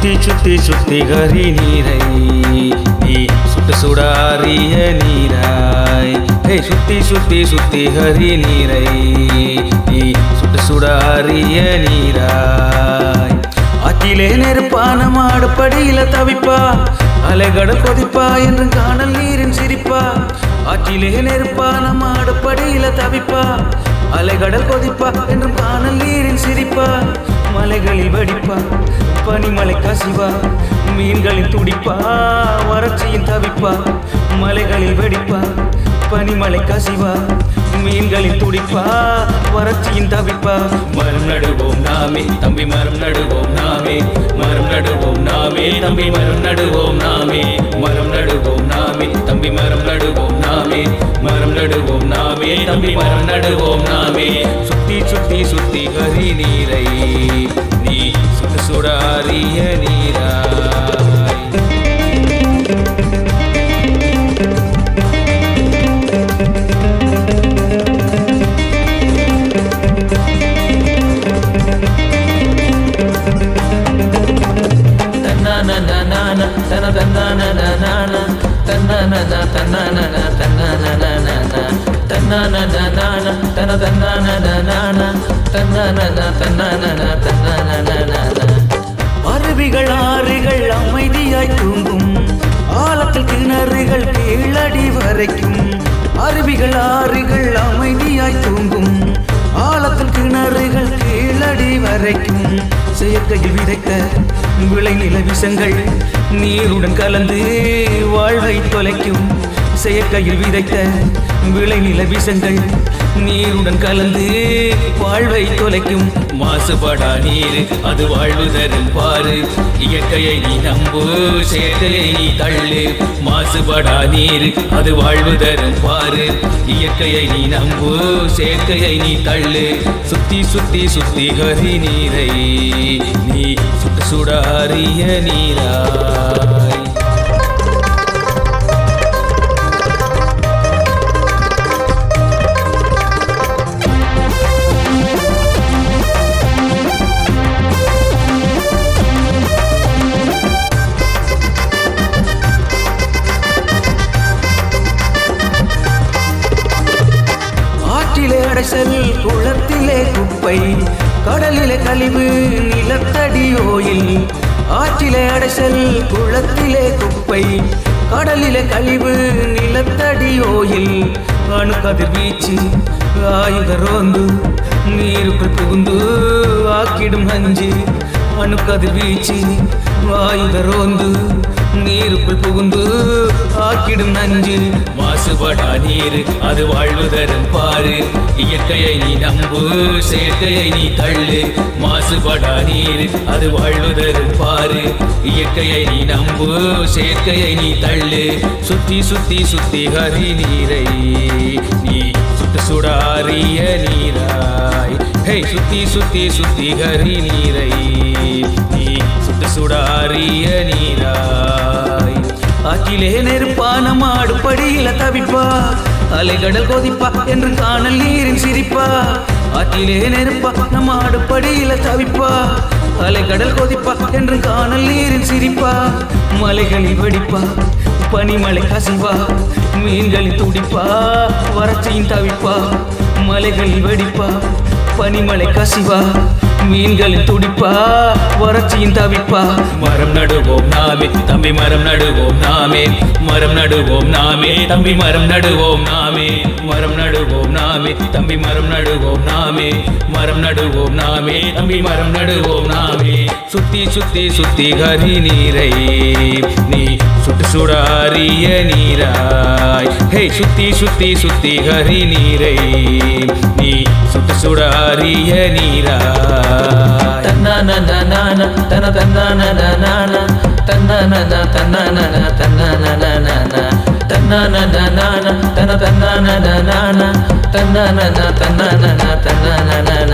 சுத்தி சுத்தி சுத்தி ஹரி நீரை நீ சுட்டு சுடாரிய நீராய். ஹே சுத்தி சுத்தி சுத்தி ஹரி நீரை நீ சுட்டு சுடாரிய நீராய். ஆற்றிலே நெருப்பான மாடு படியில தவிப்பா, அலைகடல் கொதிப்பா என்று காணல் நீரின் சிரிப்பா. ஆற்றிலே நெருப்பான மாடு படியில தவிப்பா, அலைகடல் கொதிப்பா என்றும் காணல் நீரின் சிரிப்பா. மலைகளில் வெடிப்பா, பனிமலை கசிவா, மீன்களின் துடிப்பா, வறட்சியின் தவிப்பா. மலைகளில் வெடிப்பா, பனிமலை கசிவா, மீன்களின் துடிப்பா, வறட்சியின் தவிப்பா. மரம் நடுவோம் நாமே தம்பி, மரம் நடுவோம் நாமே, மரம் நடுவோம் நாமே தம்பி, மரம் நடுவோம் நாமே, மரம் நடுவோம் நாமே தம்பி, மரம் நடுவோம் நாமே, மரம் நடுவோம் நாமே தம்பி, மரம் நடுவோம் நாமே. சுத்தி சுத்தி சுத்தி ஹரி நீரை நீ சுட்டு சுடாரிய நீராய். அருவிகள் ஆறுகள் அமைதியாய் தூங்கும், ஆழத்தில் கிணறுகள் கீழடி வரைக்கும். அருவிகள் ஆறுகள் அமைதியாய் தூங்கும், ஆழத்தில் கிணறுகள் கீழடி வரைக்கும். செயற்கையில் விதைத்த விளை நில விஷங்கள் நீருடன் கலந்து வாழ்வை தொலைக்கும். செயற்கையில் விதைத்த விளை நில விஷங்கள் நீருடன் கலந்து வாழ்வை தொலைக்கும். மாசுபடா நீர் அது வாழ்வு தரும் பாரு, இயற்கையை நீ நம்பு செயற்கையை நீ தள்ளு. மாசுபடா நீர் அது வாழ்வு தரும் பாரு, இயற்கையை நீ நம்பு செயற்கையை நீ தள்ளு. சுத்தி சுத்தி சுத்தி ஹரி நீரை நீ சுட்டு சுடாரிய நீராய். அடைசல் குளத்திலே குப்பை, கடலிலே கழிவு, நிலத்தடி ஓயில். ஆற்றிலே அடைசல் குளத்திலே குப்பை, கடலிலே கழிவு, நிலத்தடி ஓயில். அணுக்கதிர் வீச்சு ஆயுத ரோந்து நீருக்குள் புகுந்து ஆக்கிடும் நஞ்சு. அணுக்கதிர் வீச்சு ஆயுத ரோந்து நீருக்குள் புகுந்து ஆக்கிடும் நஞ்சு. மாசுபடா நீர் அது வாழ்வு தரும் பாரு, இயற்கையை நீ நம்பு செயற்கையை நீ தள்ளு. மாசுபடா நீர் அது வாழ்வு தரும் பாரு, இயற்கையை நீ நம்பு செயற்கையை நீ தள்ளு. சுத்தி சுத்தி சுத்தி ஹரி நீரை நீ சுட்டு சுடாரிய நீராய். ஹே சுத்தி சுத்தி சுத்தி ஹரி நீரை நீ சுட்டு சுடாரிய நீராய். ஆற்றிலே நெருப்பான மாடு படியில தவிப்பா, அலைகடல் கொதிப்பா என்று காணல் நீரின் சிரிப்பா. ஆற்றிலே நெருப்பான மாடு படியில தவிப்பா, அலைகடல் கொதிப்பா என்று காணல் நீரின் சிரிப்பா. மலைகளில் வெடிப்பா, பனிமலை கசிவா, மீன்களின் துடிப்பா, வறட்சியின் தவிப்பா. மலைகளில் வெடிப்பா, பனிமலை கசிவா, மீன்களின் துடிப்பா, வறட்சியின் தவிப்பா. மரம் நடுவோம் நாமே தம்பி, மரம் நடுவோம் நாமே, மரம் நடுவோம் நாமே தம்பி, மரம் நடுவோம் நாமே, மரம் நடுவோம் நாமே தம்பி, மரம் நடுவோம் நாமே, மரம் நடுவோம் நாமே தம்பி, மரம் நடுவோம் நாமே. சுத்தி சுத்தி சுத்தி ஹரி நீரை நீ சுட்டு சுடாரிய நீராய். ஹே சுத்தி சுத்தி சுத்தி ஹரி நீரை நீ சுட்டு சுடாரிய நீராய். தன்னான தன்னான தன தன்னான தன்னான தன்னான தன்னான தன்னான தன்னான தன்னான தன தன்னான தன்னான தன்னான தன்னான தன்னான